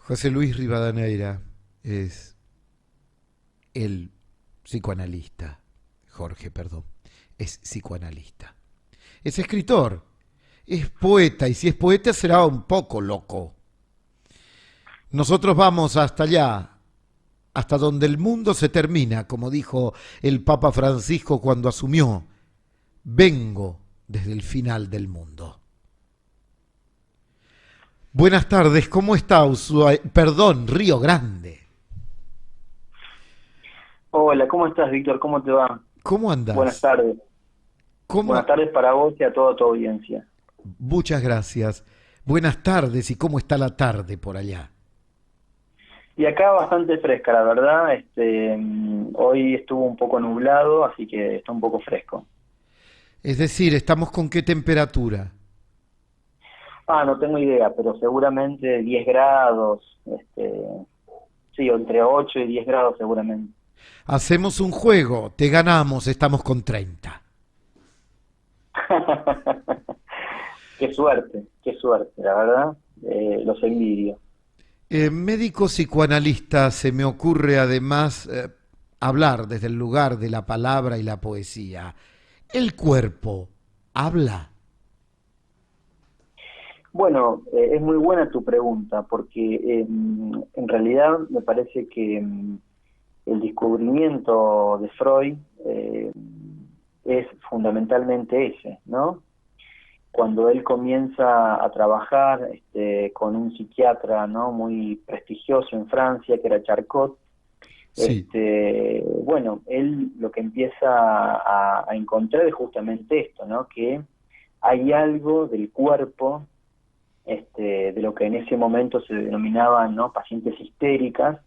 José Luis Rivadeneira es el psicoanalista, Jorge, perdón, es psicoanalista. Es escritor, es poeta, y si es poeta será un poco loco. Nosotros vamos hasta allá, hasta donde el mundo se termina, como dijo el Papa Francisco cuando asumió. Vengo desde el final del mundo. Buenas tardes, ¿cómo está Perdón, Río Grande? Hola, ¿cómo estás, Víctor? ¿Cómo te va? ¿Cómo Buenas andás? tardes. Buenas ¿Cómo? tardes para vos y a toda tu audiencia. Muchas gracias. Buenas tardes, ¿y cómo está la tarde por allá? Y acá bastante fresca, la verdad. Hoy estuvo un poco nublado, así que está un poco fresco. Es decir, ¿estamos con qué temperatura? No tengo idea, pero seguramente 10 grados, sí, entre 8 y 10 grados seguramente. Hacemos un juego, te ganamos, estamos con 30. Qué suerte, la verdad. Los envidio. Médico psicoanalista, se me ocurre además hablar desde el lugar de la palabra y la poesía. ¿El cuerpo habla? Bueno, es muy buena tu pregunta, porque en realidad me parece que el descubrimiento de Freud es fundamentalmente ese, ¿no? Cuando él comienza a trabajar con un psiquiatra, ¿no?, muy prestigioso en Francia, que era Charcot. Sí. Bueno, él lo que empieza a encontrar es justamente esto, ¿no? Que hay algo del cuerpo, de lo que en ese momento se denominaban, ¿no?, pacientes histéricas.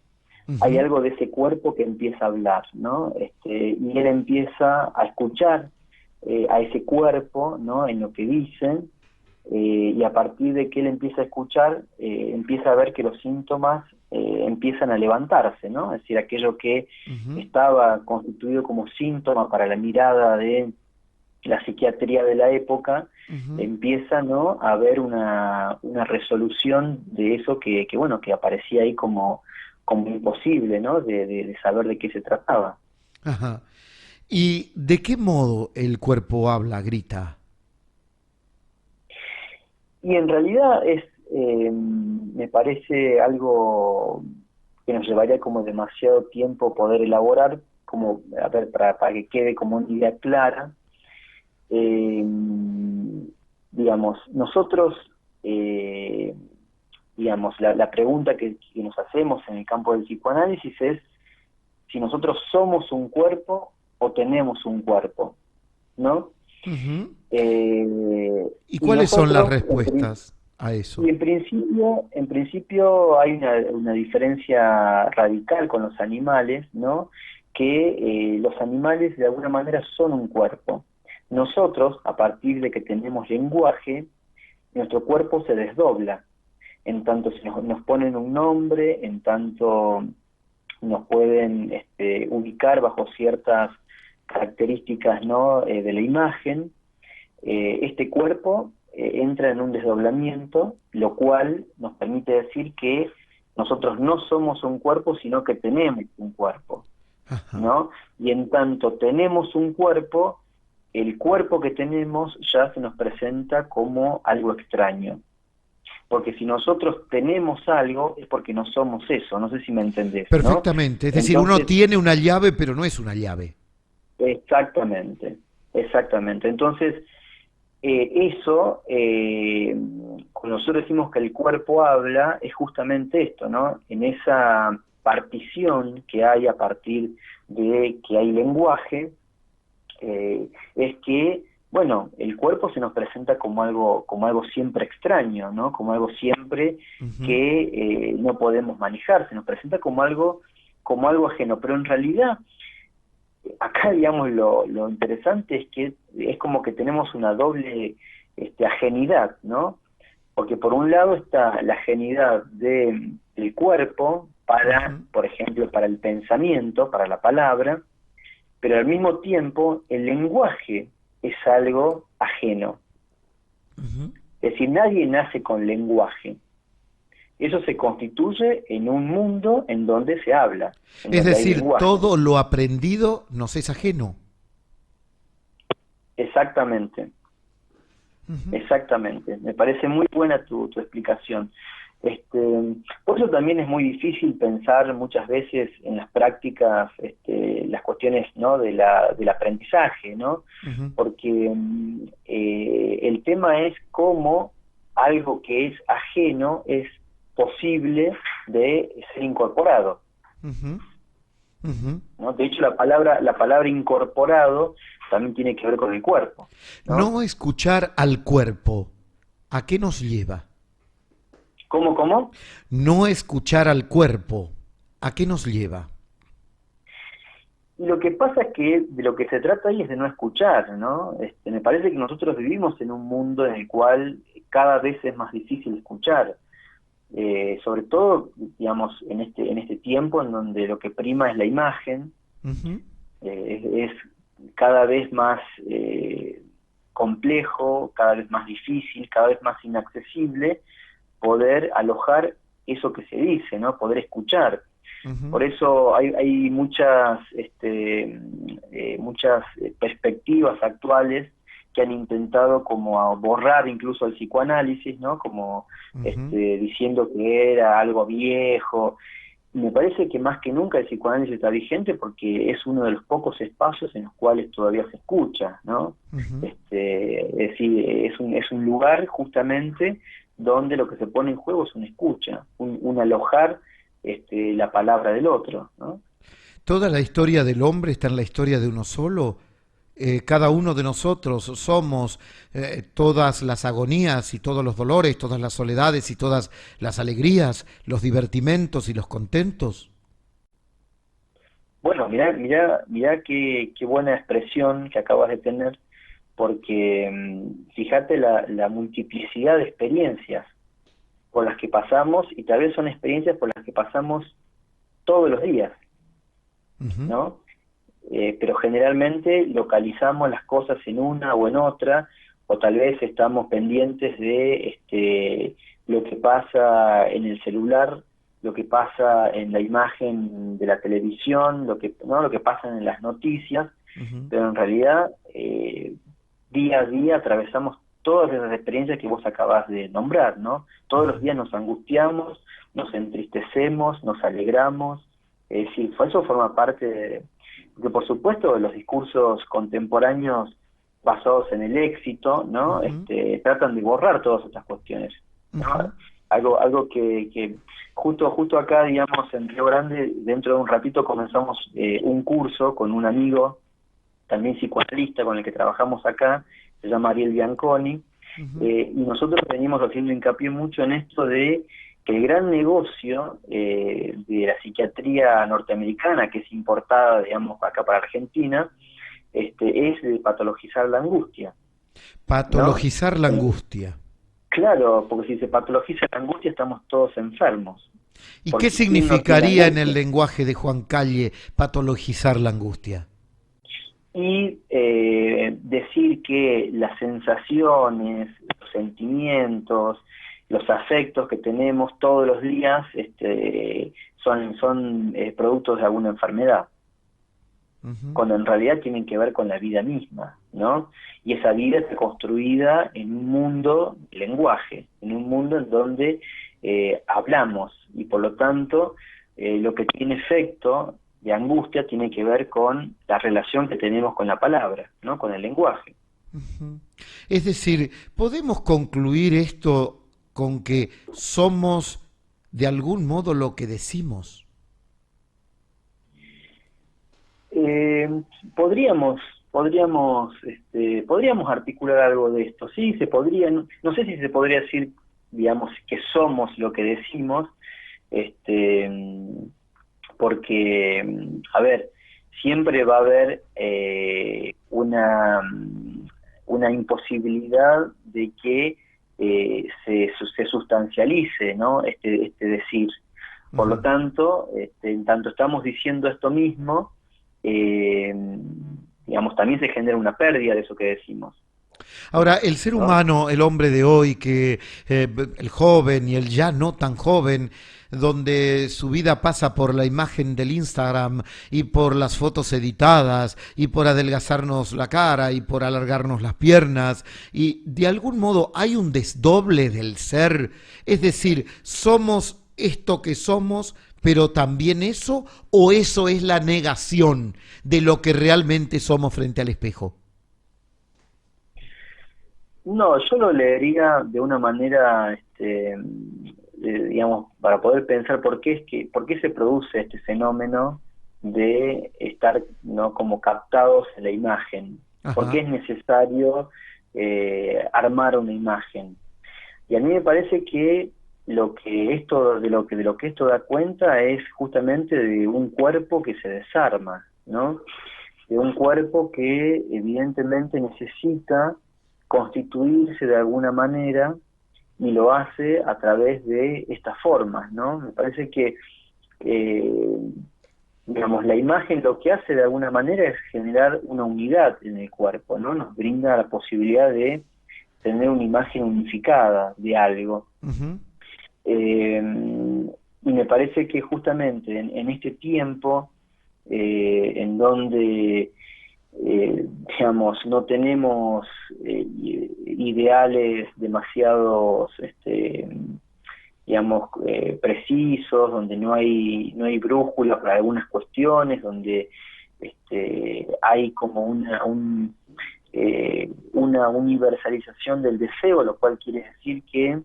Hay Ujú. algo de ese cuerpo que empieza a hablar, ¿no? Y él empieza a escuchar a ese cuerpo, ¿no?, en lo que dicen, y a partir de que él empieza a escuchar, empieza a ver que los síntomas empiezan a levantarse, ¿no? Es decir, aquello que Ujú. estaba constituido como síntoma para la mirada de la psiquiatría de la época, Ujú. empieza, ¿no?, a haber una resolución de eso bueno, que aparecía ahí como imposible, ¿no?, de saber de qué se trataba. Ajá. ¿Y de qué modo el cuerpo habla, grita? Y en realidad me parece algo que nos llevaría como demasiado tiempo poder elaborar, como, a ver, para que quede como una idea clara. Eh, digamos, nosotros, eh, digamos, la pregunta que nos hacemos en el campo del psicoanálisis es si nosotros somos un cuerpo o tenemos un cuerpo, ¿no? Ujú. ¿Y Y cuáles son las nosotros, respuestas a y eso? en principio hay una diferencia radical con los animales, ¿no? Que los animales de alguna manera son un cuerpo. Nosotros, a partir de que tenemos lenguaje, nuestro cuerpo se desdobla. En tanto si nos ponen un nombre, en tanto nos pueden ubicar bajo ciertas características, ¿no?, de la imagen. Este cuerpo entra en un desdoblamiento, lo cual nos permite decir que nosotros no somos un cuerpo, sino que tenemos un cuerpo, Ajá. ¿no? Y en tanto tenemos un cuerpo, el cuerpo que tenemos ya se nos presenta como algo extraño. Porque si nosotros tenemos algo, es porque no somos eso, no sé si me entendés, ¿no? Perfectamente. Es decir, uno Entonces, tiene una llave, pero no es una llave. exactamente, exactamente. Entonces, eso, cuando nosotros decimos que el cuerpo habla, es justamente esto, ¿no? En esa partición que hay a partir de que hay lenguaje, es que, bueno, el cuerpo se nos presenta como algo siempre extraño, ¿no? Como algo siempre Ujú. que no podemos manejar, se nos presenta como algo ajeno, pero en realidad acá, digamos, lo interesante es que es como que tenemos una doble ajenidad, ¿no? Porque por un lado está la ajenidad del cuerpo para, Ujú. por ejemplo, para el pensamiento, para la palabra, pero al mismo tiempo el lenguaje es algo ajeno. Ujú. Es decir, nadie nace con lenguaje. Eso se constituye en un mundo en donde se habla, en Es donde hay decir, lenguaje. todo lo aprendido nos es ajeno. Exactamente, Ujú. exactamente. Me parece muy buena tu explicación. Por eso también es muy difícil pensar muchas veces en las prácticas, las cuestiones, ¿no?, del aprendizaje, ¿no? Ujú. Porque el tema es cómo algo que es ajeno es posible de ser incorporado, Ujú. Ujú. ¿no? De hecho, la palabra incorporado también tiene que ver con el cuerpo, ¿no? No escuchar al cuerpo, ¿a qué nos lleva? ¿Cómo? No escuchar al cuerpo, ¿a qué nos lleva? Y lo que pasa es que de lo que se trata ahí es de no escuchar, ¿no? Me parece que nosotros vivimos en un mundo en el cual cada vez es más difícil escuchar, sobre todo, digamos, en este tiempo en donde lo que prima es la imagen, Ujú. es cada vez más complejo, cada vez más difícil, cada vez más inaccesible poder alojar eso que se dice, ¿no? Poder escuchar. Ujú. Por eso hay muchas perspectivas actuales que han intentado como a borrar incluso el psicoanálisis, ¿no? Como Ujú. diciendo que era algo viejo. Y me parece que más que nunca el psicoanálisis está vigente porque es uno de los pocos espacios en los cuales todavía se escucha, ¿no? Ujú. Es decir, es un lugar justamente donde lo que se pone en juego es una escucha, un alojar la palabra del otro, ¿no? Toda la historia del hombre está en la historia de uno solo. Cada uno de nosotros somos todas las agonías y todos los dolores, todas las soledades y todas las alegrías, los divertimentos y los contentos. Bueno, mirá qué buena expresión que acabas de tener, porque fíjate la multiplicidad de experiencias por las que pasamos, y tal vez son experiencias por las que pasamos todos los días, Ujú. ¿no? Pero generalmente localizamos las cosas en una o en otra, o tal vez estamos pendientes de lo que pasa en el celular, lo que pasa en la imagen de la televisión, lo que pasa en las noticias, Ujú. pero en realidad día a día atravesamos todas esas experiencias que vos acabás de nombrar, ¿no? Todos los Ujú. días nos angustiamos, nos entristecemos, nos alegramos, es decir, eso forma parte de, por supuesto, los discursos contemporáneos basados en el éxito, ¿no? Ujú. Tratan de borrar todas estas cuestiones, ¿no? Ujú. Algo que justo acá, digamos, en Río Grande, dentro de un ratito comenzamos un curso con un amigo también psicoanalista con el que trabajamos acá, se llama Ariel Bianconi, Ujú. y nosotros venimos haciendo hincapié mucho en esto de que el gran negocio de la psiquiatría norteamericana, que es importada, digamos, acá para Argentina, es de patologizar la angustia, ¿no? Patologizar la angustia. Claro, porque si se patologiza la angustia estamos todos enfermos, ¿Y qué porque ¿quién no tiene significaría en el angustia? lenguaje de Juan Calle patologizar la angustia? Y decir que las sensaciones, los sentimientos, los afectos que tenemos todos los días son productos de alguna enfermedad, Ujú. cuando en realidad tienen que ver con la vida misma, ¿no? Y esa vida está construida en un mundo de lenguaje, en un mundo en donde hablamos, y por lo tanto lo que tiene efecto de angustia tiene que ver con la relación que tenemos con la palabra, ¿no? Con el lenguaje. Ujú. Es decir, ¿podemos concluir esto con que somos de algún modo lo que decimos? Eh, podríamos, podríamos articular algo de esto. Sí, se podría, no sé si se podría decir, digamos, que somos lo que decimos, este, porque, a ver, siempre va a haber una imposibilidad de que se sustancialice, ¿no? Este decir. Por lo Ujú. tanto, en tanto estamos diciendo esto mismo, eh, digamos, también se genera una pérdida de eso que decimos. Ahora, el ser ¿no? humano, el hombre de hoy, el joven y el ya no tan joven, donde su vida pasa por la imagen del Instagram y por las fotos editadas y por adelgazarnos la cara y por alargarnos las piernas, y de algún modo hay un desdoble del ser, es decir, somos esto que somos, pero también eso, o eso es la negación de lo que realmente somos frente al espejo. No, yo lo leería de una manera, digamos, para poder pensar por qué se produce este fenómeno de estar, ¿no?, como captados en la imagen. ¿Por qué Ajá. es necesario armar una imagen? Y a mí me parece que de lo que esto da cuenta es justamente de un cuerpo que se desarma, ¿no? De un cuerpo que evidentemente necesita constituirse de alguna manera y lo hace a través de estas formas, ¿no? Me parece que, eh, digamos, la imagen lo que hace de alguna manera es generar una unidad en el cuerpo, ¿no? Nos brinda la posibilidad de tener una imagen unificada de algo. Ujú. Eh, y me parece que justamente en este tiempo, en donde digamos, no tenemos ideales demasiados, digamos, precisos, donde no hay brújula para algunas cuestiones, donde hay como una universalización del deseo, lo cual quiere decir que,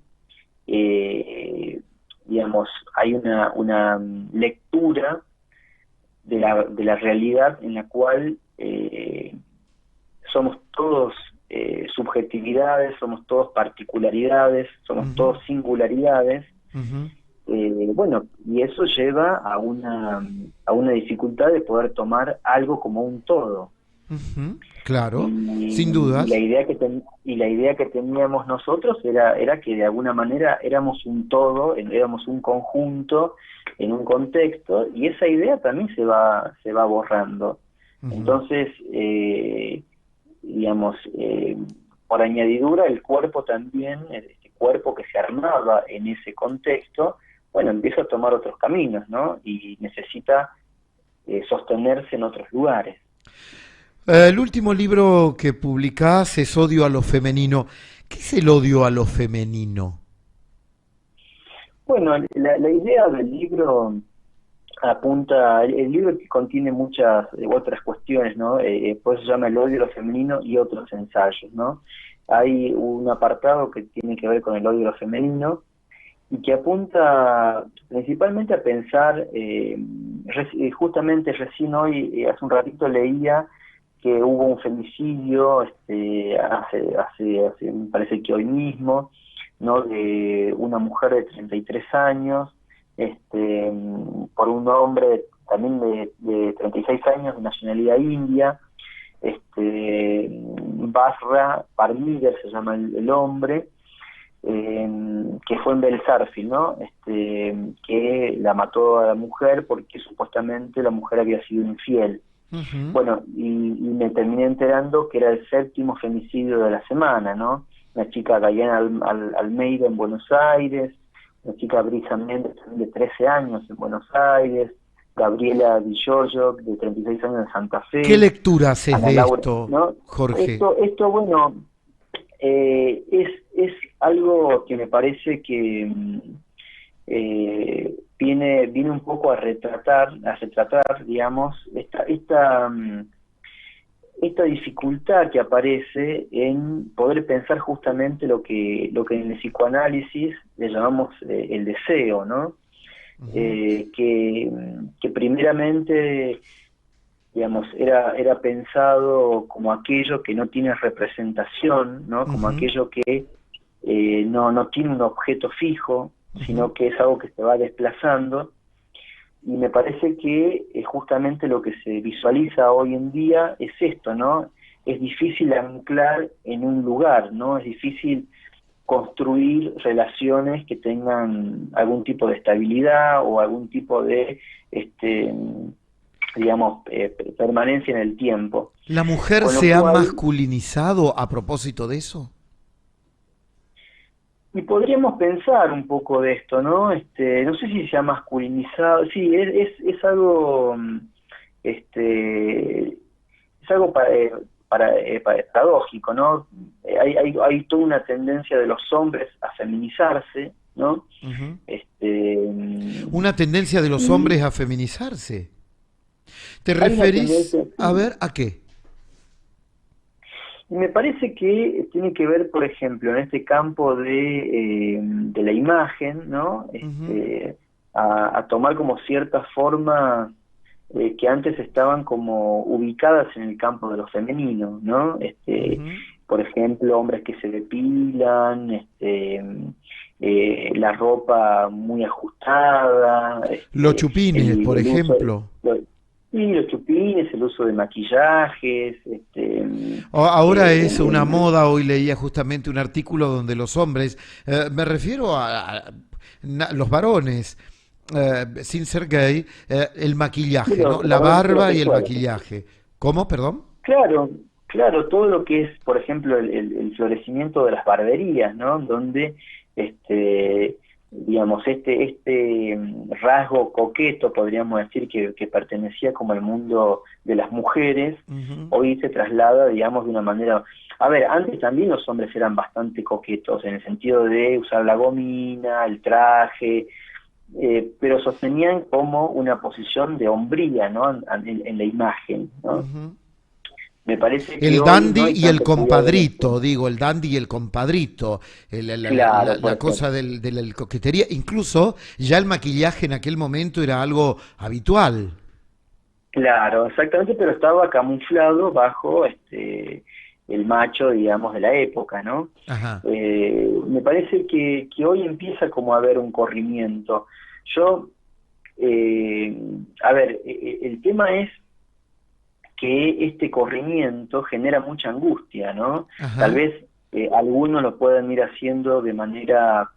eh, digamos, hay una lectura de la realidad en la cual somos todos subjetividades, somos todos particularidades, somos Ujú. todos singularidades. Ujú. Bueno, y eso lleva a una dificultad de poder tomar algo como un todo. Ujú. Claro, sin Y dudas. y la idea que teníamos nosotros era que de alguna manera éramos un todo, éramos un conjunto en un contexto, y esa idea también se va borrando. Ujú. Entonces, digamos, por añadidura, el cuerpo también, este cuerpo que se armaba en ese contexto, bueno, empieza a tomar otros caminos, ¿no? Y necesita sostenerse en otros lugares. El último libro que publicás es Odio a lo femenino. ¿Qué es el odio a lo femenino? Bueno, la idea del libro apunta, el libro contiene muchas otras cuestiones, ¿no? Por eso se llama El odio a lo femenino y otros ensayos, ¿no? Hay un apartado que tiene que ver con el odio a lo femenino y que apunta principalmente a pensar, justamente recién hoy, hace un ratito leía que hubo un femicidio, me parece que hoy mismo, ¿no?, de una mujer de 33 años, por un hombre también de 36 años de nacionalidad india, Basra Parmider se llama el hombre, que fue en Belzarfield, ¿no? Que la mató a la mujer porque supuestamente la mujer había sido infiel. Ujú. Bueno, y me terminé enterando que era el séptimo femicidio de la semana, ¿no? Una chica, Diana Almeida, en Buenos Aires, una chica, Brisa Méndez, de 13 años, en Buenos Aires, Gabriela Di Giorgio, de 36 años, en Santa ¿Qué Fe, lectura haces Ana de Laura, esto, ¿no? Jorge? Bueno, es algo que me parece que viene un poco a retratar, digamos, esta dificultad que aparece en poder pensar justamente lo que en el psicoanálisis le llamamos el deseo, ¿no? Ujú. Que primeramente, digamos, era pensado como aquello que no tiene representación, ¿no? Como Ujú. aquello que no tiene un objeto fijo, Ujú. sino que es algo que se va desplazando. Y me parece que justamente lo que se visualiza hoy en día es esto, ¿no? Es difícil anclar en un lugar, ¿no? Es difícil construir relaciones que tengan algún tipo de estabilidad o algún tipo de, este, digamos, permanencia en el tiempo. ¿La mujer Con lo se ha cual, masculinizado a propósito de eso? y podríamos pensar un poco de esto, ¿no? No sé si se ha masculinizado, sí, es algo, este, es algo paradójico, ¿no? Hay toda una tendencia de los hombres a feminizarse, ¿no? Ujú. Este, mm, Una tendencia de los y hombres a feminizarse. ¿Te hay una referís tendencia, a sí. ver a qué? Y me parece que tiene que ver, por ejemplo, en este campo de la imagen, ¿no? Ujú, A tomar como ciertas formas que antes estaban como ubicadas en el campo de lo femenino, ¿no? ujú. Por ejemplo, hombres que se depilan, la ropa muy ajustada, Los chupines, por el uso, ejemplo. lo- y los chupines, el uso de maquillajes, Ahora es una el, moda, hoy leía justamente un artículo donde los hombres, me refiero a los varones, sin ser gay, el maquillaje, ¿no? los La varones barba y el heterosexuales. maquillaje. ¿Cómo, perdón? Claro, claro, todo lo que es, por ejemplo, el florecimiento de las barberías, ¿no? Donde, este, digamos, rasgo coqueto, podríamos decir, que pertenecía como al mundo de las mujeres, Ujú. hoy se traslada, digamos, de una manera... A ver, antes también los hombres eran bastante coquetos, en el sentido de usar la gomina, el traje, pero sostenían como una posición de hombría, ¿no? En la imagen, ¿no? Ujú. Me parece que El hoy no dandy hay y el tanto cuidado en esto. compadrito, digo, el dandy y el compadrito, Claro, por la cosa ejemplo. de la coquetería, incluso ya el maquillaje en aquel momento era algo habitual. Claro, exactamente, pero estaba camuflado bajo el macho, digamos, de la época, ¿no? Ajá. Me parece que hoy empieza como a haber un corrimiento. Yo, a ver, el tema es que este corrimiento genera mucha angustia, ¿no? Tal Ajá. vez algunos lo pueden ir haciendo de manera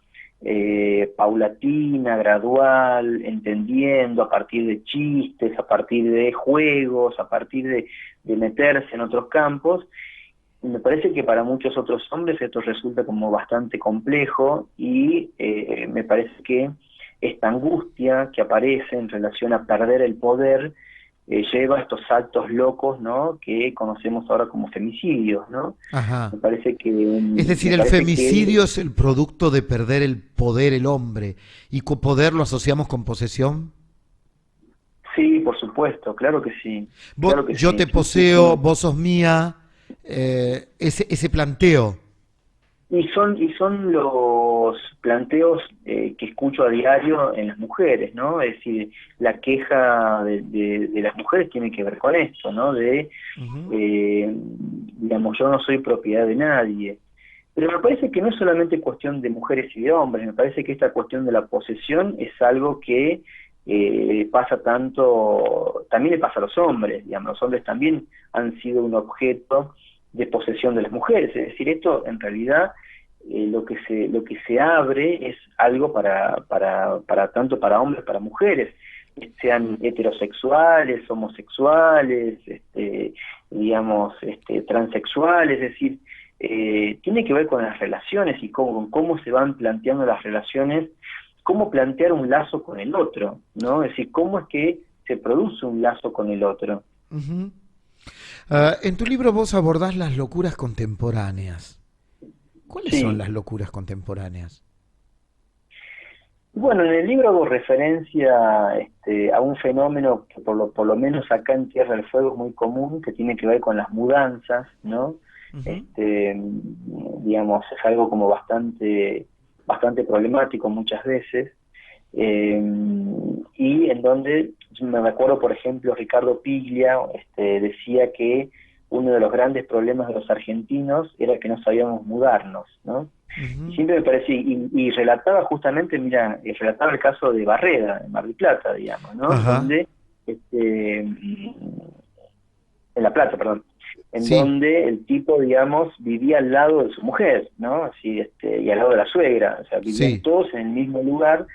paulatina, gradual, entendiendo a partir de chistes, a partir de juegos, a partir de meterse en otros campos. Y me parece que para muchos otros hombres esto resulta como bastante complejo y me parece que esta angustia que aparece en relación a perder el poder lleva a estos saltos locos, ¿no? Que conocemos ahora como femicidios, ¿no? Ajá. Es decir, Me el parece que femicidio es el producto de perder el poder el hombre y con poder lo asociamos con posesión. sí, por supuesto, claro que Yo sí, te sí, sí, poseo, sí. vos sos mía, ese planteo. Y son los planteos que escucho a diario en las mujeres, ¿no? Es decir, la queja de las mujeres tiene que ver con esto, ¿no? Ujú. Digamos, yo no soy propiedad de nadie. Pero me parece que no es solamente cuestión de mujeres y de hombres, me parece que esta cuestión de la posesión es algo que pasa tanto, también le pasa a los hombres, digamos, los hombres también han sido un objeto de posesión de las mujeres, es decir, esto en realidad lo que se abre es algo para tanto para hombres, para mujeres, sean heterosexuales, homosexuales, digamos, transexuales, es decir, tiene que ver con las relaciones y con cómo se van planteando las relaciones, cómo plantear un lazo con el otro, ¿no? Es decir, cómo es que se produce un lazo con el otro. Ujú. En tu libro vos abordás las locuras contemporáneas. ¿Cuáles son Sí. las locuras contemporáneas? Bueno, en el libro hago referencia a un fenómeno que por lo menos acá en Tierra del Fuego es muy común, que tiene que ver con las mudanzas, ¿no? Ujú. Este, digamos, es algo como bastante problemático muchas veces, eh, y en donde, yo me acuerdo, por ejemplo, Ricardo Piglia decía que uno de los grandes problemas de los argentinos era que no sabíamos mudarnos, ¿no? Y Ujú. siempre me parecía, y relataba justamente, mira, relataba el caso de Barreda, en Mar del Plata, digamos, ¿no? Ajá. Donde, en La Plata, perdón, en Sí, donde el tipo, digamos, vivía al lado de su mujer, ¿no? Así, y al lado de la suegra, o sea, vivían sí. todos en el mismo lugar,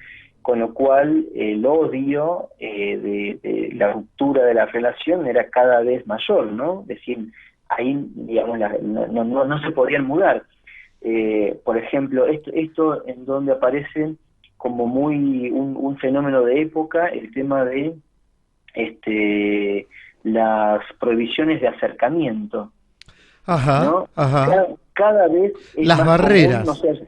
con lo cual el odio de la ruptura de la relación era cada vez mayor, ¿no? Es decir, ahí, digamos, no se podían mudar. Por ejemplo, esto en donde aparece como muy un fenómeno de época, el tema de las prohibiciones de acercamiento, Ajá, ¿no? ajá. Cada vez es Las más común, no barreras. sé,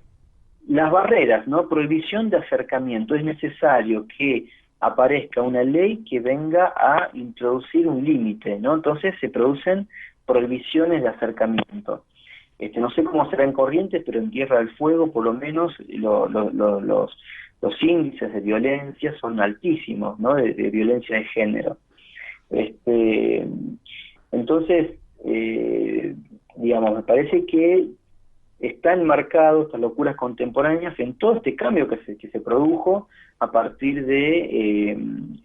las barreras, ¿no? Prohibición de acercamiento. Es necesario que aparezca una ley que venga a introducir un límite, ¿no? Entonces se producen prohibiciones de acercamiento. No sé cómo será en Corrientes, pero en Tierra del Fuego, por lo menos, los índices de violencia son altísimos, ¿no? De violencia de género. Entonces, digamos, me parece que están marcados estas locuras contemporáneas en todo este cambio que se produjo a partir de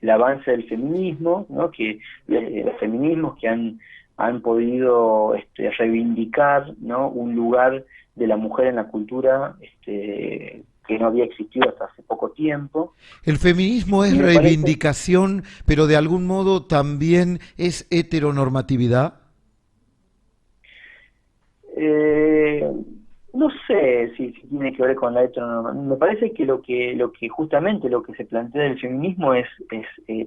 el avance del feminismo, ¿no? Que los feminismos que han podido reivindicar, ¿no? Un lugar de la mujer en la cultura que no había existido hasta hace poco tiempo. El feminismo Y es me parece, reivindicación, pero de algún modo también es heteronormatividad. Eh, no sé si tiene que ver con la heteronormativa. Me parece que lo que justamente lo que se plantea del feminismo es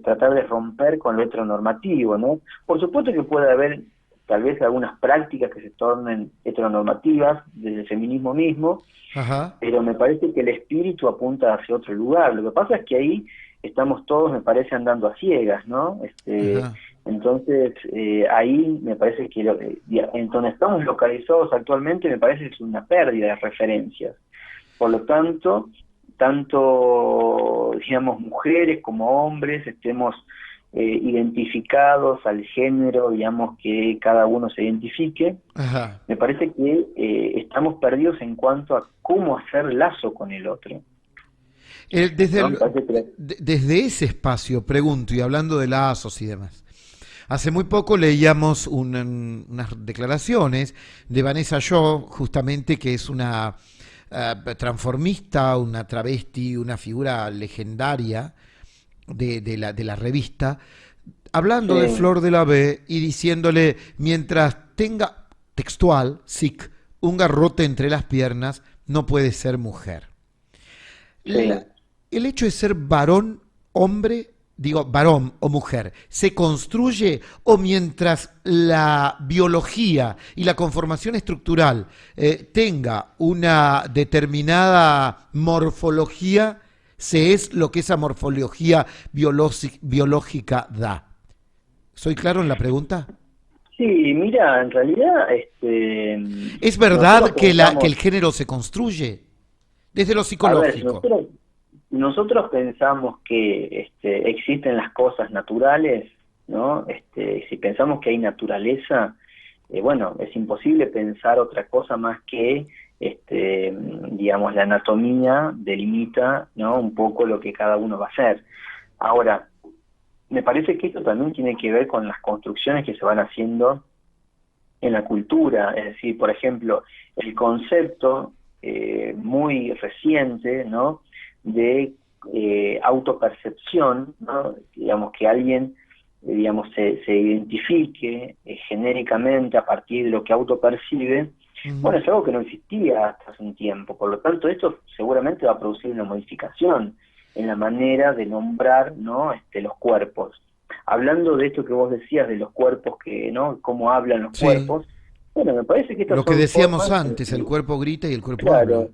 tratar de romper con lo heteronormativo, ¿no? Por supuesto que puede haber tal vez algunas prácticas que se tornen heteronormativas desde el feminismo mismo, Ajá, pero me parece que el espíritu apunta hacia otro lugar. Lo que pasa es que ahí estamos todos, me parece, andando a ciegas, ¿no? ajá. Entonces, ahí me parece que en donde estamos localizados actualmente me parece que es una pérdida de referencias. Por lo tanto, digamos, mujeres como hombres estemos identificados al género, digamos, que cada uno se identifique. Ajá. Me parece que estamos perdidos en cuanto a cómo hacer lazo con el otro, Desde, ¿no? Me parece que desde ese espacio, pregunto, y hablando de lazos y demás, hace muy poco leíamos unas declaraciones de Vanessa Shaw, justamente que es una transformista, una travesti, una figura legendaria de la revista, hablando de sí, Flor de la B y diciéndole, mientras tenga textual, sic, un garrote entre las piernas, no puede ser mujer. La- sí. el hecho de ser varón, hombre, digo, varón o mujer, se construye o mientras la biología y la conformación estructural tenga una determinada morfología, se es lo que esa morfología biológica da. ¿Soy claro en la pregunta? Sí, mira, en realidad, ¿Es nosotros verdad que, que pensamos, el género se construye desde lo a ver, si psicológico? nosotros pensamos que existen las cosas naturales, ¿no? Si pensamos que hay naturaleza, bueno, es imposible pensar otra cosa más que, digamos, la anatomía delimita, ¿no? Un poco lo que cada uno va a hacer. Ahora, me parece que esto también tiene que ver con las construcciones que se van haciendo en la cultura, es decir, por ejemplo, el concepto muy reciente, ¿no? De autopercepción, ¿no? Digamos que alguien digamos se identifique genéricamente a partir de lo que autopercibe. Ujú. Bueno, es algo que no existía hasta hace un tiempo, por lo tanto esto seguramente va a producir una modificación en la manera de nombrar, ¿no? Los cuerpos. Hablando de esto que vos decías de los cuerpos, que, ¿no? Cómo hablan los Sí, cuerpos, bueno, me parece que estas lo que son decíamos formas, antes, el cuerpo grita y el cuerpo habla. claro,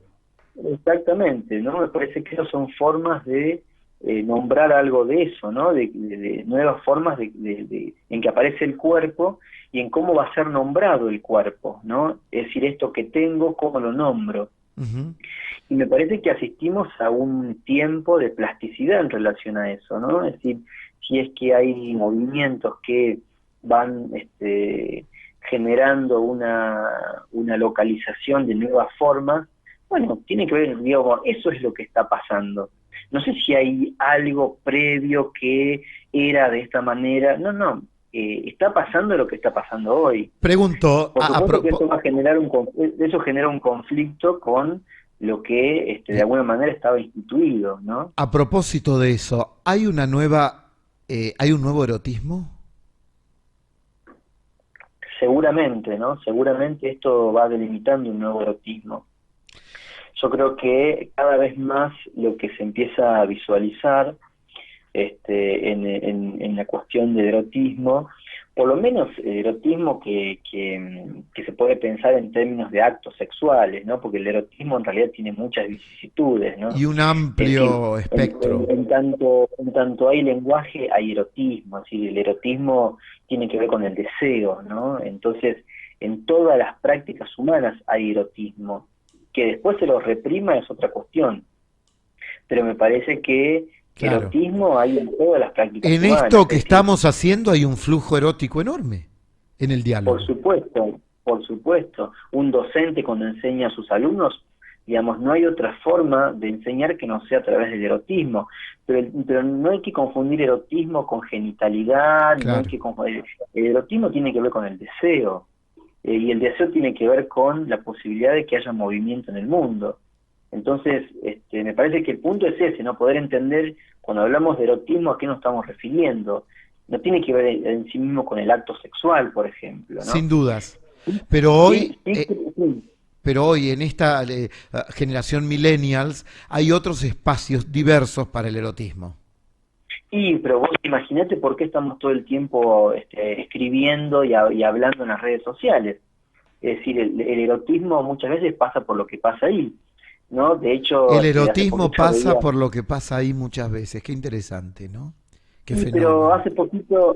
exactamente, ¿no? Me parece que esas son formas de nombrar algo de eso, ¿no? De nuevas formas en que aparece el cuerpo y en cómo va a ser nombrado el cuerpo, ¿no? Es decir, esto que tengo, ¿cómo lo nombro? Ujú. Y me parece que asistimos a un tiempo de plasticidad en relación a eso, ¿no? Es decir, si es que hay movimientos que van generando una localización de nuevas formas, bueno, tiene que ver, digamos, eso es lo que está pasando. No sé si hay algo previo que era de esta manera, no, está pasando lo que está pasando hoy. Pregunto, Por supuesto que eso va a generar eso genera un conflicto con lo que de alguna manera estaba instituido, ¿no? A propósito de eso, ¿hay un nuevo erotismo? Seguramente, ¿no? Seguramente esto va delimitando un nuevo erotismo. Yo creo que cada vez más lo que se empieza a visualizar en la cuestión del erotismo, por lo menos el erotismo que se puede pensar en términos de actos sexuales, ¿no? Porque el erotismo en realidad tiene muchas vicisitudes, ¿no? Y un Es decir, amplio espectro. en tanto hay lenguaje, hay erotismo, es decir, el erotismo tiene que ver con el deseo, ¿no? Entonces, en todas las prácticas humanas hay erotismo. Que después se lo reprima es otra cuestión, pero me parece que Claro. erotismo hay en todas las prácticas En humanas, esto que es decir, estamos haciendo hay un flujo erótico enorme en el diálogo. por supuesto, un docente cuando enseña a sus alumnos, digamos, no hay otra forma de enseñar que no sea a través del erotismo, pero no hay que confundir erotismo con genitalidad, no hay Claro. que confundir, el erotismo tiene que ver con el deseo, y el deseo tiene que ver con la posibilidad de que haya movimiento en el mundo. Entonces, me parece que el punto es ese, ¿no? Poder entender, cuando hablamos de erotismo, a qué nos estamos refiriendo. No tiene que ver en sí mismo con el acto sexual, por ejemplo, Sin ¿no? dudas. Sí, Pero sí, hoy, sí, sí. pero hoy en esta generación millennials hay otros espacios diversos para el erotismo. Y, pero vos imaginate por qué estamos todo el tiempo escribiendo y hablando en las redes sociales. Es decir, el erotismo muchas veces pasa por lo que pasa ahí, ¿no? De hecho, El hace erotismo poquito pasa veía. por lo que pasa ahí muchas veces. Qué interesante, ¿no? Qué Sí, pero fenómeno. hace poquito,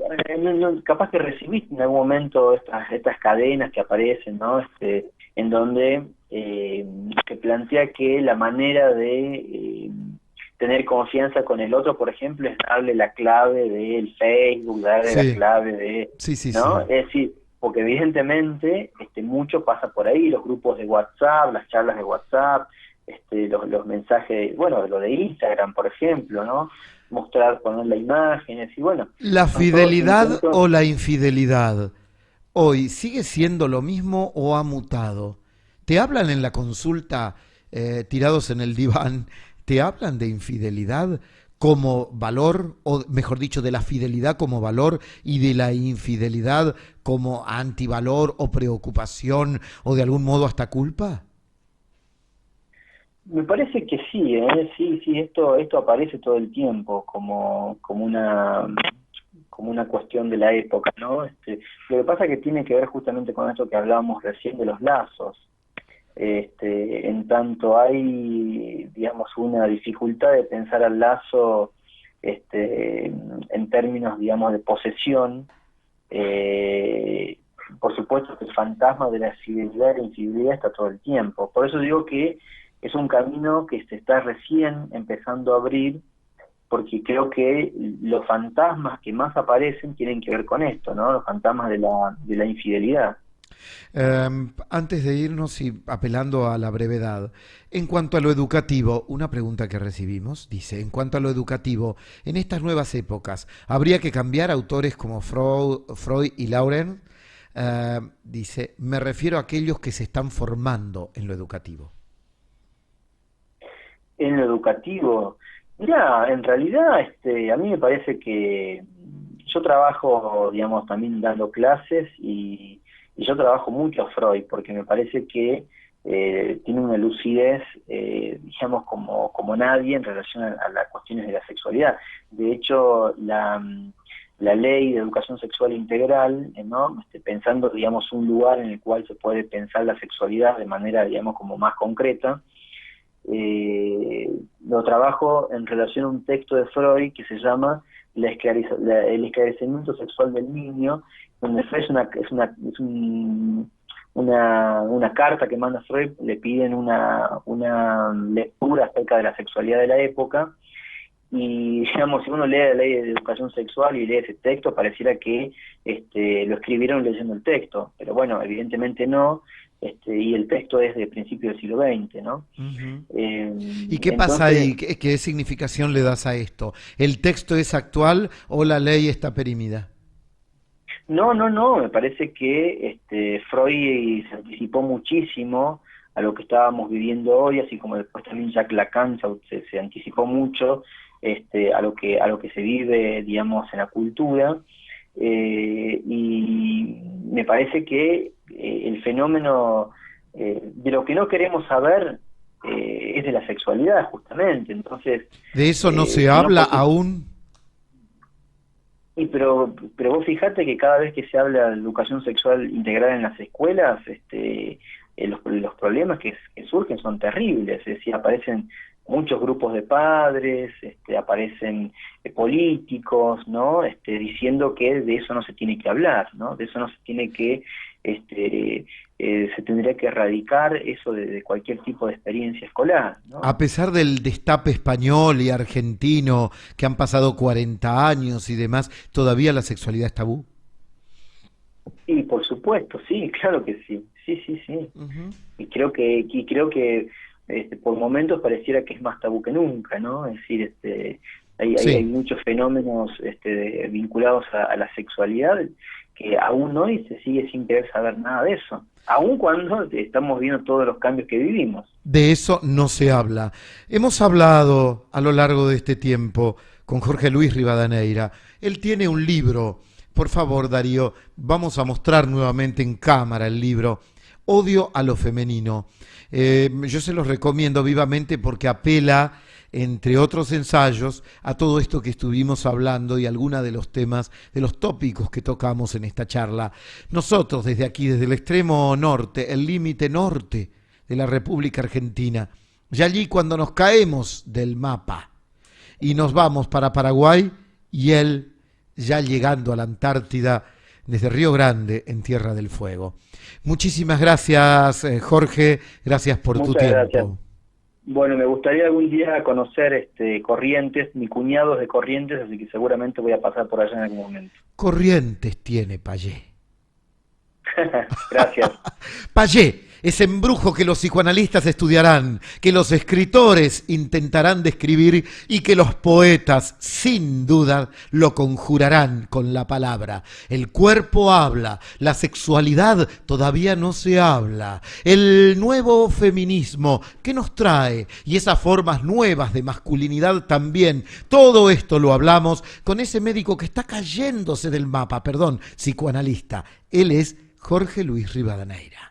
capaz que recibiste en algún momento estas cadenas que aparecen, ¿no? En donde se plantea que la manera de tener confianza con el otro, por ejemplo, es darle la clave del Facebook, darle la Sí, clave de, sí, sí, ¿no? sí. Es decir, porque evidentemente mucho pasa por ahí, los grupos de WhatsApp, las charlas de WhatsApp, los mensajes, bueno, lo de Instagram, por ejemplo, ¿no? Mostrar, poner las imágenes y bueno, ¿La son todos fidelidad intentos. o la infidelidad hoy sigue siendo lo mismo o ha mutado? ¿Te hablan en la consulta tirados en el diván? ¿Te hablan de infidelidad como valor, o mejor dicho, de la fidelidad como valor y de la infidelidad como antivalor o preocupación o de algún modo hasta culpa? Me parece que sí, ¿eh? Sí, sí, esto aparece todo el tiempo como una cuestión de la época, ¿no? Lo que pasa es que tiene que ver justamente con esto que hablábamos recién de los lazos. En tanto hay, digamos, una dificultad de pensar al lazo en términos, digamos, de posesión, eh, por supuesto que el fantasma de la fidelidad y la infidelidad está todo el tiempo. Por eso digo que es un camino que se está recién empezando a abrir, porque creo que los fantasmas que más aparecen tienen que ver con esto, ¿no? Los fantasmas de la infidelidad. Antes de irnos y apelando a la brevedad, en cuanto a lo educativo, una pregunta que recibimos dice, en cuanto a lo educativo, en estas nuevas épocas, ¿habría que cambiar autores como Freud y Lauren? Dice, me refiero a aquellos que se están formando en lo educativo. En lo educativo, mira, en realidad a mí me parece que yo trabajo, digamos, también dando clases y yo trabajo mucho a Freud porque me parece que tiene una lucidez, digamos, como nadie en relación a las cuestiones de la sexualidad. De hecho, la ley de educación sexual integral, ¿no? Pensando, digamos, un lugar en el cual se puede pensar la sexualidad de manera, digamos, como más concreta, lo trabajo en relación a un texto de Freud que se llama El esclarecimiento sexual del niño, donde Freud una carta que manda Freud, le piden una lectura acerca de la sexualidad de la época, y digamos, si uno lee la ley de educación sexual y lee ese texto, pareciera que lo escribieron leyendo el texto, pero bueno, evidentemente no, y el texto es de principios del siglo XX, ¿no? Ujú. Eh, ¿Y qué pasa entonces, ahí? ¿Qué significación le das a esto? ¿El texto es actual o la ley está perimida? no, me parece que Freud se anticipó muchísimo a lo que estábamos viviendo hoy, así como después también Jacques Lacan se anticipó mucho a lo que se vive, digamos, en la cultura. Y me parece que el fenómeno de lo que no queremos saber es de la sexualidad, justamente. Entonces, ¿De eso no se si no, habla aún? pero vos fijate que cada vez que se habla de educación sexual integral en las escuelas, los problemas que surgen son terribles. Es decir, aparecen muchos grupos de padres, aparecen políticos, ¿no? Diciendo que de eso no se tiene que hablar, ¿no? De eso no se tiene que, se tendría que erradicar eso de cualquier tipo de experiencia escolar, ¿no? A pesar del destape español y argentino, que han pasado 40 años y demás, ¿todavía la sexualidad es tabú? Y por supuesto, sí, claro que sí, sí. Uh-huh. Y creo que por momentos pareciera que es más tabú que nunca, ¿no? Es decir, hay muchos fenómenos vinculados a la sexualidad que aún hoy se sigue sin querer saber nada de eso, aun cuando estamos viendo todos los cambios que vivimos. De eso no se habla. Hemos hablado a lo largo de este tiempo con Jorge Luis Rivadeneira. Él tiene un libro. Por favor, Darío, vamos a mostrar nuevamente en cámara el libro Odio a lo femenino. Yo se los recomiendo vivamente porque apela, entre otros ensayos, a todo esto que estuvimos hablando y algunos de los temas, de los tópicos que tocamos en esta charla. Nosotros desde aquí, desde el extremo norte, el límite norte de la República Argentina, y allí cuando nos caemos del mapa y nos vamos para Paraguay, y él ya llegando a la Antártida desde Río Grande, en Tierra del Fuego. Muchísimas gracias, Jorge, gracias por tu tiempo. Gracias. Bueno, me gustaría algún día conocer Corrientes, mi cuñado es de Corrientes, así que seguramente voy a pasar por allá en algún momento. Corrientes tiene Payé. Gracias. Payé, ese embrujo que los psicoanalistas estudiarán, que los escritores intentarán describir y que los poetas, sin duda, lo conjurarán con la palabra. El cuerpo habla, la sexualidad todavía no se habla. El nuevo feminismo, ¿qué nos trae? Y esas formas nuevas de masculinidad también. Todo esto lo hablamos con ese médico que está cayéndose del mapa, psicoanalista. Él es Jorge Luis Rivadeneira.